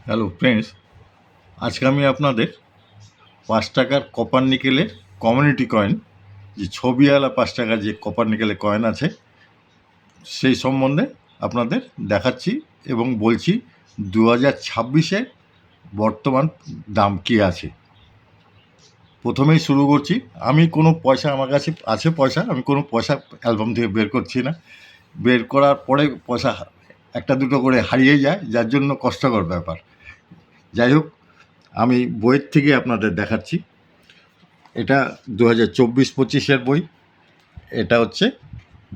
Hello friends, আজকে আমি আপনাদের 5 টাকার কপার নিকেলের কমিউনিটি কয়েন, যে ছবিওয়ালা 5 টাকার যে কপার নিকেলের কয়েন আছে সেই সম্বন্ধে আপনাদের দেখাচ্ছি এবং বলছি 2026-এ বর্তমান দাম কী আছে। প্রথমেই শুরু করছি। আমি কোনো পয়সা, আমার কাছে আছে পয়সা, আমি কোনো পয়সা অ্যালবাম থেকে বের করছি না। বের করার পরে পয়সা একটা দুটো করে হারিয়ে যায়, যার জন্য কষ্টকর ব্যাপার। যাই হোক, আমি বইয়ের থেকে আপনাদের দেখাচ্ছি। এটা 2024-25-এর বই, এটা হচ্ছে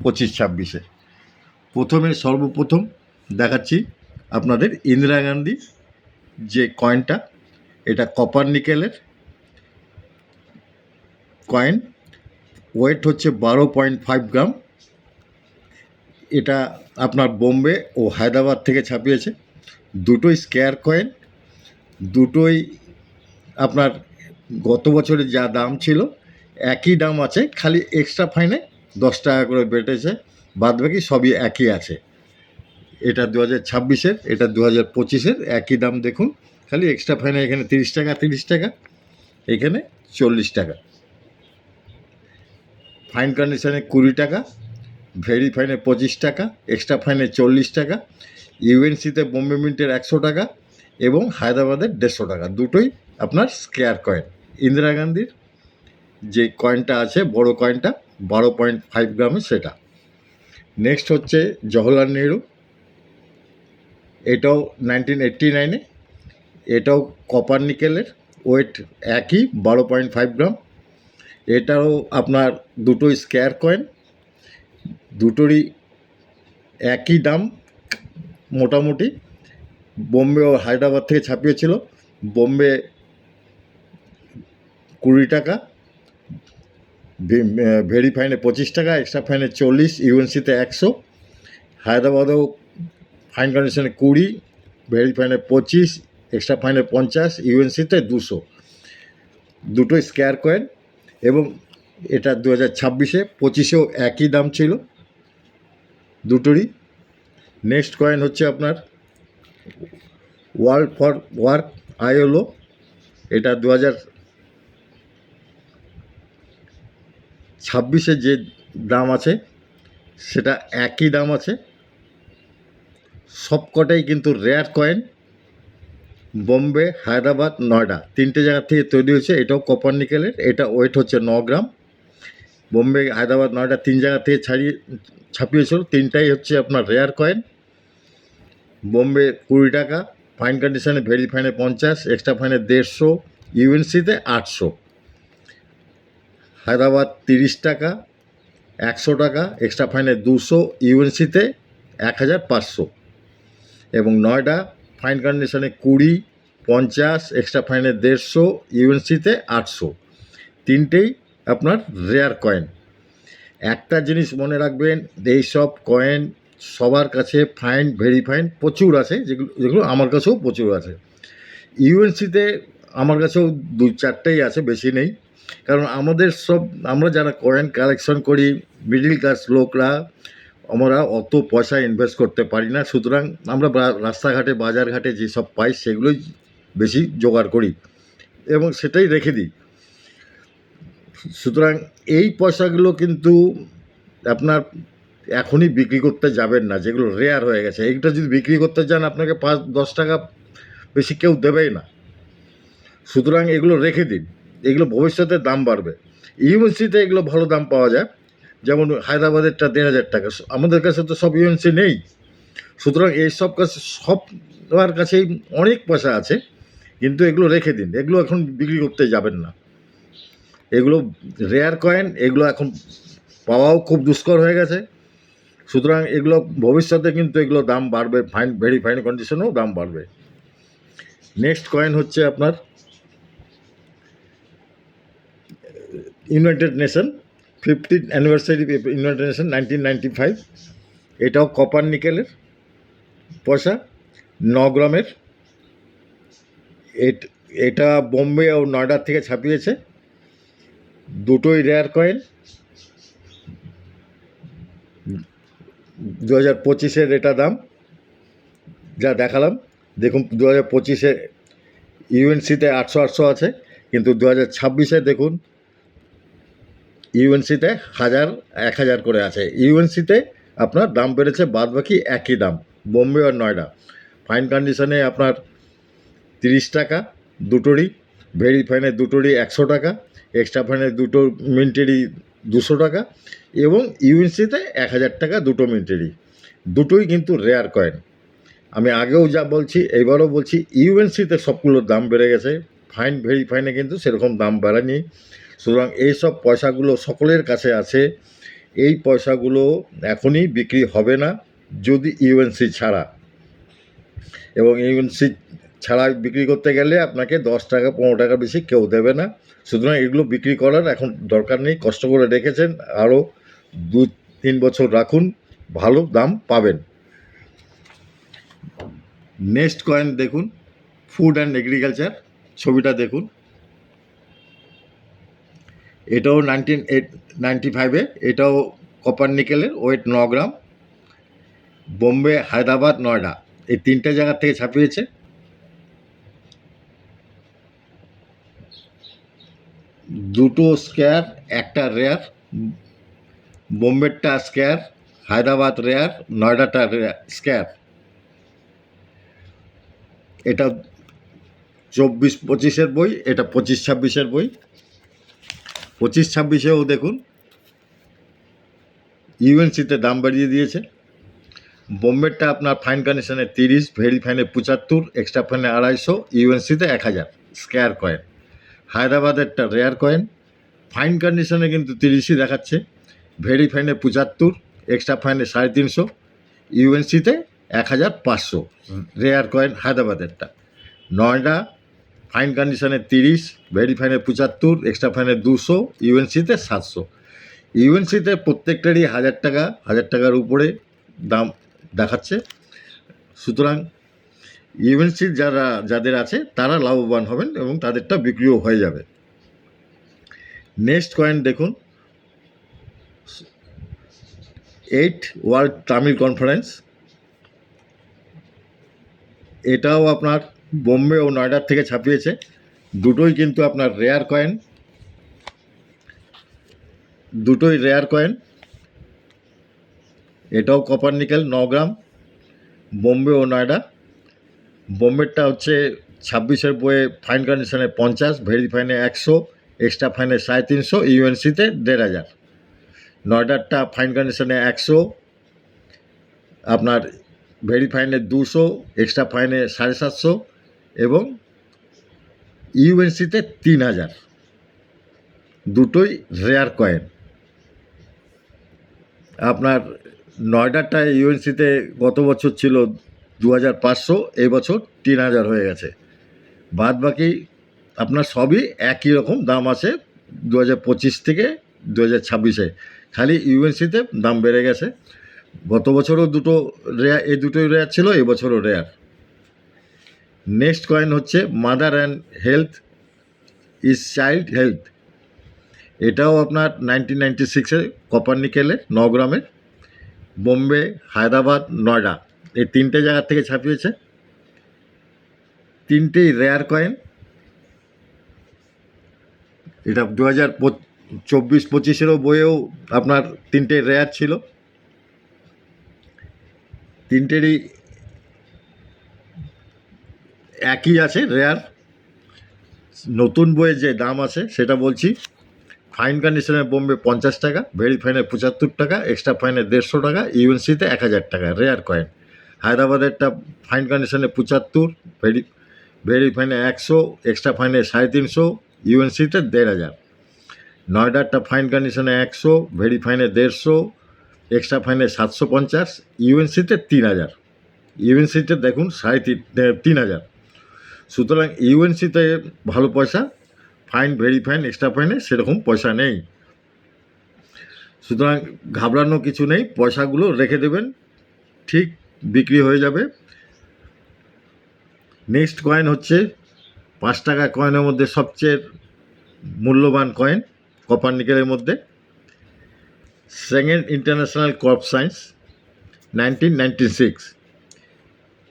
25-26-এ। সর্বপ্রথম দেখাচ্ছি আপনাদের ইন্দিরা গান্ধী যে কয়েনটা, এটা কপার নিকেলের কয়েন, ওয়েট হচ্ছে 12.5 গ্রাম। এটা আপনার বোম্বে ও হায়দ্রাবাদ থেকে ছাপিয়েছে। দুটোই স্কোয়ার কয়েন, দুটোই আপনার গত বছরে যা দাম ছিল একই দাম আছে, খালি এক্সট্রা ফাইনে 10 টাকা করে বেড়েছে, বাদবাকি সবই একই আছে। এটা 2026-এর, এটা 2025-এর, একই দাম দেখুন, খালি এক্সট্রা ফাইনে এখানে 30 টাকা, 30 টাকা, এখানে 40 টাকা। ফাইন কন্ডিশনে 20 টাকা, ভেরি ফাইনে 25 টাকা, এক্সট্রা ফাইনে 40 টাকা, ইউএনসিতে বোম্বে মিন্টের 100 টাকা এবং হায়দ্রাবাদের 150 টাকা। দুটোই আপনার স্কোয়ার কয়েন। ইন্দিরা গান্ধীর যে কয়েনটা আছে, বড় কয়েনটা 12.5 গ্রামের, সেটা। নেক্সট হচ্ছে জওহরলাল নেহরু, এটাও 1989-এ, এটাও কপার নিকেলের, ওয়েট একই 12.5 গ্রাম। এটাও আপনার দুটোই স্কোয়ার কয়েন, দুটোরই একই দাম মোটামুটি। বোম্বে ও হায়দ্রাবাদ থেকে ছাপিয়েছিল। বোম্বে 20 টাকা, ভেরি ফাইনে 25 টাকা, এক্সট্রা ফাইনে 40, ইউএনসিতে 100। হায়দ্রাবাদেও ফাইন কন্ডিশনে 20, ভেরি ফাইনে 25, এক্সট্রা ফাইনে 50, ইউএনসিতে 200। দুটোই স্কোয়ার কয়েন এবং এটা 2026-এ, 25-এও একই দাম ছিল দুটোরই। নেক্সট কয়েন হচ্ছে আপনার ওয়ার্ল্ড ফর ওয়ার্ক, আইএলও, এটা 2026-এ যে দাম আছে সেটা একই দাম আছে। সবকটাই কিন্তু রেয়ার কয়েন। বোম্বে, হায়দ্রাবাদ, নয়ডা, তিনটে জায়গা থেকে তৈরি হয়েছে। এটাও কপার নিকেলের, এটা ওয়েট হচ্ছে 9 গ্রাম। বোম্বে, হায়দ্রাবাদ, নয়ডা তিন জায়গা থেকে ছাপিয়েছিল। তিনটাই হচ্ছে আপনার রেয়ার কয়েন। বোম্বে 20 টাকা, ফাইন কন্ডিশনে, ভেরি ফাইনে 50, এক্সট্রা ফাইনে 150, ইউএনসিতে 800। হায়দ্রাবাদ 30 টাকা, 100 টাকা, এক্সট্রা ফাইনে 200, ইউএনসিতে 1500। এবং নয়ডা ফাইন কন্ডিশনে 20, 50, এক্সট্রা ফাইনে 150, ইউএনসিতে 800। তিনটেই আপনার রেয়ার কয়েন। একটা জিনিস মনে রাখবেন, এই সব কয়েন সবার কাছে ফাইন, ভেরি ফাইন প্রচুর আছে, যেগুলো আমার কাছেও প্রচুর আছে। ইউএনসিতে আমার কাছেও 2-4টেই আছে, বেশি নেই। কারণ আমরা যারা কয়েন কালেকশন করি, মিডিল ক্লাস লোকরা, আমরা অত পয়সা ইনভেস্ট করতে পারি না। সুতরাং আমরা রাস্তাঘাটে, বাজারঘাটে যেসব পাই সেগুলোই বেশি জোগাড় করি এবং সেটাই রেখে দিই। সুতরাং এই পয়সাগুলো কিন্তু আপনার এখনই বিক্রি করতে যাবেন না, যেগুলো রেয়ার হয়ে গেছে। এইটা যদি বিক্রি করতে যান, আপনাকে 5-10 টাকা বেশি কেউ দেবেই না। সুতরাং এগুলো রেখে দিন, এগুলো ভবিষ্যতে দাম বাড়বে। ইউএনসিতে এগুলো ভালো দাম পাওয়া যায়, যেমন হায়দ্রাবাদেরটা 1,500 টাকা। আমাদের কাছে তো সব ইউএনসি নেই। সুতরাং এইসব কাছে সবার কাছেই অনেক পয়সা আছে, কিন্তু এগুলো রেখে দিন, এগুলো এখন বিক্রি করতে যাবেন না। এগুলো রেয়ার কয়েন, এগুলো এখন পাওয়াও খুব দুষ্কর হয়ে গেছে। সুতরাং এগুলো ভবিষ্যতে কিন্তু এগুলো দাম বাড়বে, ভেরি ফাইন কন্ডিশনেও দাম বাড়বে। নেক্সট কয়েন হচ্ছে আপনার United nation, 50th anniversary United nation, 1995। এটাও কপার নিকেলের পয়সা, 9 গ্রামের। এটা বোম্বে ও নয়ডা থেকে ছাপিয়েছে। দুটোই রেয়ার কয়েন। 2025-এর এটা দাম যা দেখালাম দেখুন 2025-এ ইউএনসিতে 800 আছে, কিন্তু 2026-এ দেখুন ইউএনসিতে 1000 করে আছে। ইউএনসিতে আপনার দাম বেড়েছে, বাদ বাকি একই দাম বোম্বে আর নয়ডা। ফাইন কন্ডিশনে আপনার 30 টাকা দুটোরই, ভেরি ফাইনের দুটোরই 100 টাকা, এক্সট্রা ফাইনের দুটো মিনিটেরই 200 টাকা, এবং ইউএনসিতে 1000 টাকা দুটো মিনিটেরই। দুটোই কিন্তু রেয়ার কয়েন। আমি আগেও যা বলছি এইবারও বলছি, ইউএনসিতে সবগুলোর দাম বেড়ে গেছে, ফাইন ভেরি ফাইনে কিন্তু সেরকম দাম বাড়েনি। সুতরাং এইসব পয়সাগুলো সকলের কাছে আছে, এই পয়সাগুলো এখনই বিক্রি হবে না যদি ইউএনসি ছাড়া, এবং ইউএনসি ছাড়া বিক্রি করতে গেলে আপনাকে 10 টাকা 15 টাকা বেশি কেউ দেবে না। সুতরাং এগুলো বিক্রি করার এখন দরকার নেই, কষ্ট করে রেখেছেন, আরও 2-3 বছর রাখুন, ভালো দাম পাবেন। নেক্সট কয়েন দেখুন, ফুড অ্যান্ড এগ্রিকালচার, ছবিটা দেখুন। এটাও 1995-এ, এটাও কপার নিকেলের, ওয়েট 9 গ্রাম, বোম্বে, হায়দ্রাবাদ, নয়ডা এই 3টে জায়গার থেকে ছাপিয়েছে। দুটো স্কোয়ার, একটা রেয়ার, বোম্বেরটা স্কোয়ার, হায়দ্রাবাদ রেয়ার, নয়ডাটা স্কোয়ার। এটা 24-25-এর বই, এটা 25-26-এর বই। 25-26-এও দেখুন ইউএনসিতে দাম বাড়িয়ে দিয়েছে। বোম্বেরটা আপনার ফাইন কন্ডিশনে 30, ভেরি ফাইনে 75, এক্সট্রা ফাইনে 250, ইউএনসিতে 1000 স্কোয়ার কয়েন। হায়দ্রাবাদেরটা রেয়ার কয়েন, ফাইন কন্ডিশনে কিন্তু 30ই দেখাচ্ছে, ভেরি ফাইনে 75, এক্সট্রা ফাইনে 350, ইউএনসিতে 1500 রেয়ার কয়েন হায়দ্রাবাদেরটা। নয়ডা ফাইন কন্ডিশনে 30, ভেরি ফাইনে 75, এক্সট্রা ফাইনে 200, ইউএনসিতে 700। ইউএনসিতে প্রত্যেকটারই 1000 টাকার উপরে দাম দেখাচ্ছে। সুতরাং ইউএনসি যাদের আছে তারা লাভবান হবেন এবং তাদেরটা বিক্রিও হয়ে যাবে। নেক্সট কয়েন দেখুন, 8 ওয়ার্ল্ড তামিল কনফারেন্স। এটাও আপনার বোম্বে ও নয়ডার থেকে ছাপিয়েছে। দুটোই কিন্তু আপনার রেয়ার কয়েন, দুটোই রেয়ার কয়েন। এটাও কপার নিকেল 9 গ্রাম, বোম্বে ও নয়ডা। বোম্বেরটা হচ্ছে 26-এর বইয়ে ফাইন কন্ডিশনে 50, ভেরি ফাইনে 100, এক্সট্রা ফাইনে 350, ইউএনসিতে 1500। নয়ডারটা ফাইন কন্ডিশনে 100, আপনার ভেরি ফাইনে 200, এক্সট্রা ফাইনে 750, এবং ইউএনসিতে 3000। দুটোই রেয়ার কয়েন। আপনার নয়ডারটা ইউএনসিতে গত বছর ছিল 2500, এই বছর 3000 হয়ে গেছে। বাদ বাকি আপনার সবই একই রকম দাম আছে 2025 থেকে 2026-এ, খালি ইউএনসিতে দাম বেড়ে গেছে। গত বছরও দুটো রেয়ার, এই দুটোই রেয়ার ছিল, এবছরও রেয়ার। নেক্সট কয়েন হচ্ছে mother and health is child health. এটাও আপনার 1996-এ কপার নিকেলে 9 গ্রামের, বোম্বে, হায়দ্রাবাদ, নয়ডা এই 3টে জায়গার থেকে ছাপিয়েছে। 3টেই রেয়ার কয়েন। এটা 2024-25-এরও বইয়েও আপনার 3টে রেয়ার ছিল। 3টেরই একই আছে রেয়ার। নতুন বইয়ে যে দাম আছে সেটা বলছি। ফাইন কন্ডিশনে বোম্বে 50 টাকা, ভেরি ফাইনে 75 টাকা, এক্সট্রা ফাইনে 150 টাকা, ইউএনসিতে 1000 টাকা রেয়ার কয়েন। হায়দ্রাবাদেরটা ফাইন কন্ডিশনে 75, ভেরি ফাইনে 100, এক্সট্রা ফাইনে 350, ইউএনসিতে 1500। নয়ডারটা ফাইন কন্ডিশনে 100, ভেরি ফাইনে 150, এক্সট্রা ফাইনে 750, ইউএনসিতে 3000। ইউএনসিতে দেখুন 3000। সুতরাং ইউএনসিতে ভালো পয়সা, ফাইন ভেরি ফাইন এক্সট্রা ফাইনে সেরকম পয়সা নেই। সুতরাং ঘাবড়ানো কিছু নেই, পয়সাগুলো রেখে দেবেন, ঠিক বিক্রি হয়ে যাবে। নেক্সট কয়েন হচ্ছে 5 টাকা কয়েনের মধ্যে সবচেয়ে মূল্যবান কয়েন কপার নিকেলের মধ্যে, সেকেন্ড ইন্টারন্যাশনাল কর্প সায়েন্স 1996।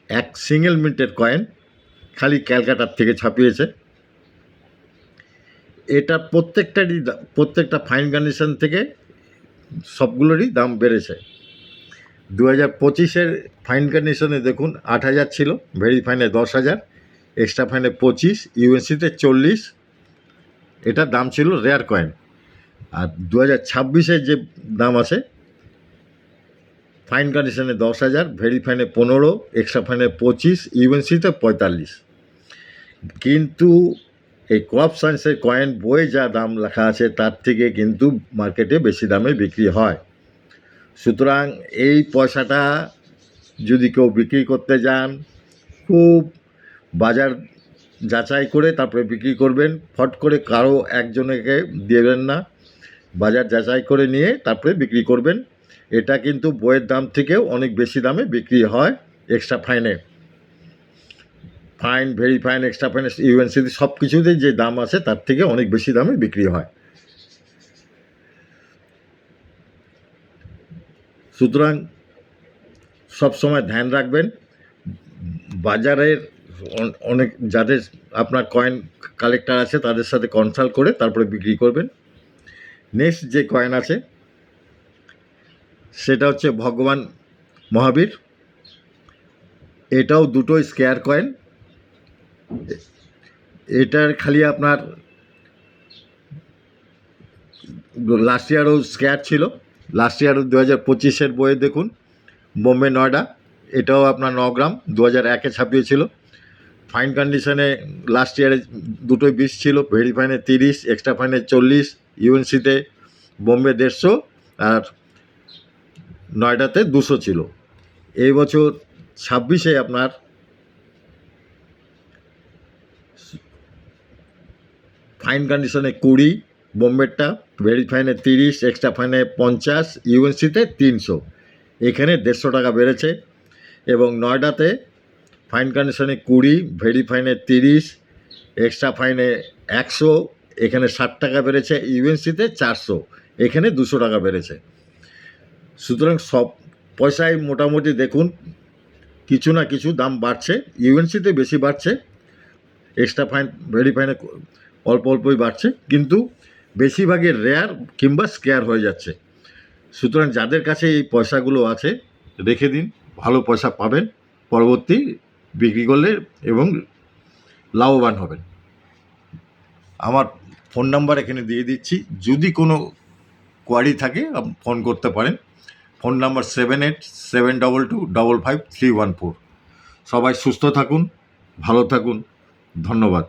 এক সিঙ্গেল মিন্টের কয়েন, খালি ক্যালকাটার থেকে ছাপিয়েছে। এটা প্রত্যেকটা ফাইন কন্ডিশন থেকে সবগুলোরই দাম বেড়েছে। 2025-এর ফাইন কন্ডিশনে দেখুন 8,000 ছিল, ভেরি ফাইনে 10,000, এক্সট্রা ফাইনে 25, ইউএনসিতে 40, এটার দাম ছিল রেয়ার কয়েন। আর 2026-এর যে দাম আছে, ফাইন কন্ডিশনে 10,000, ভেরি ফাইনে 15, এক্সট্রা ফাইনে 25, ইউএনসিতে 45। কিন্তু এই ক্রপ সায়েন্সের কয়েন বইয়ে যা দাম লেখা আছে তার থেকে কিন্তু মার্কেটে বেশি দামে বিক্রি হয়। সুতরাং এই পয়সাটা যদি কেউ বিক্রি করতে যান, খুব বাজার যাচাই করে তারপরে বিক্রি করবেন। ফট করে কারো একজনকে দেবেন না, বাজার যাচাই করে নিয়ে তারপরে বিক্রি করবেন। এটা কিন্তু বইয়ের দাম থেকেও অনেক বেশি দামে বিক্রি হয়। এক্সট্রা ফাইনে, fine, very fine, extra fine, ইউএনসিতে সব কিছুতেই যে দাম আছে তার থেকে অনেক বেশি দামে বিক্রি হয়। সুতরাং সবসময় ধ্যান রাখবেন, বাজারের অনেক যাদের আপনার কয়েন কালেক্টর আছে তাদের সাথে কনসাল্ট করে তারপরে বিক্রি করবেন। নেক্সট যে কয়েন আছে সেটা হচ্ছে ভগবান মহাবীর। এটাও দুটোই স্কোয়ার কয়েন। এটার খালি আপনার লাস্ট ইয়ারও স্কোয়ার ছিল। লাস্ট ইয়ারও 2025-এর বইয়ে দেখুন, বোম্বে নয়ডা, এটাও আপনার 9 গ্রাম, 2001-এ ছাপিয়েছিল। ফাইন কন্ডিশনে লাস্ট ইয়ারে দুটোই 20 ছিল, ভেরি ফাইনে 30, এক্সট্রা ফাইনে 40, ইউএনসিতে বোম্বে 150 আর নয়ডাতে 200 ছিল। এই বছর 26-এ আপনার ফাইন কন্ডিশনে 20, বোম্বেরটা, ভেরি ফাইনে 30, এক্সট্রা ফাইনে 50, ইউএনসিতে 300, এখানে 150 টাকা বেড়েছে। এবং নয়ডাতে ফাইন কন্ডিশনে 20, ভেরি ফাইনে 30, এক্সট্রা ফাইনে 100, এখানে 60 টাকা বেড়েছে। ইউএনসিতে 400, এখানে 200 টাকা বেড়েছে। সুতরাং সব পয়সায় মোটামুটি দেখুন কিছু না কিছু দাম বাড়ছে। ইউএনসিতে বেশি বাড়ছে, এক্সট্রা ফাইন, ভেরি ফাইনে অল্প অল্পই বাড়ছে, কিন্তু বেশিরভাগই রেয়ার কিংবা স্কেয়ার হয়ে যাচ্ছে। সুতরাং যাদের কাছে এই পয়সাগুলো আছে রেখে দিন, ভালো পয়সা পাবেন পরবর্তী বিক্রি করলে এবং লাভবান হবেন। আমার ফোন নাম্বার এখানে দিয়ে দিচ্ছি, যদি কোনো কোয়ারি থাকে ফোন করতে পারেন। Phone number 787222555314। সবাই সুস্থ থাকুন, ভালো থাকুন, ধন্যবাদ।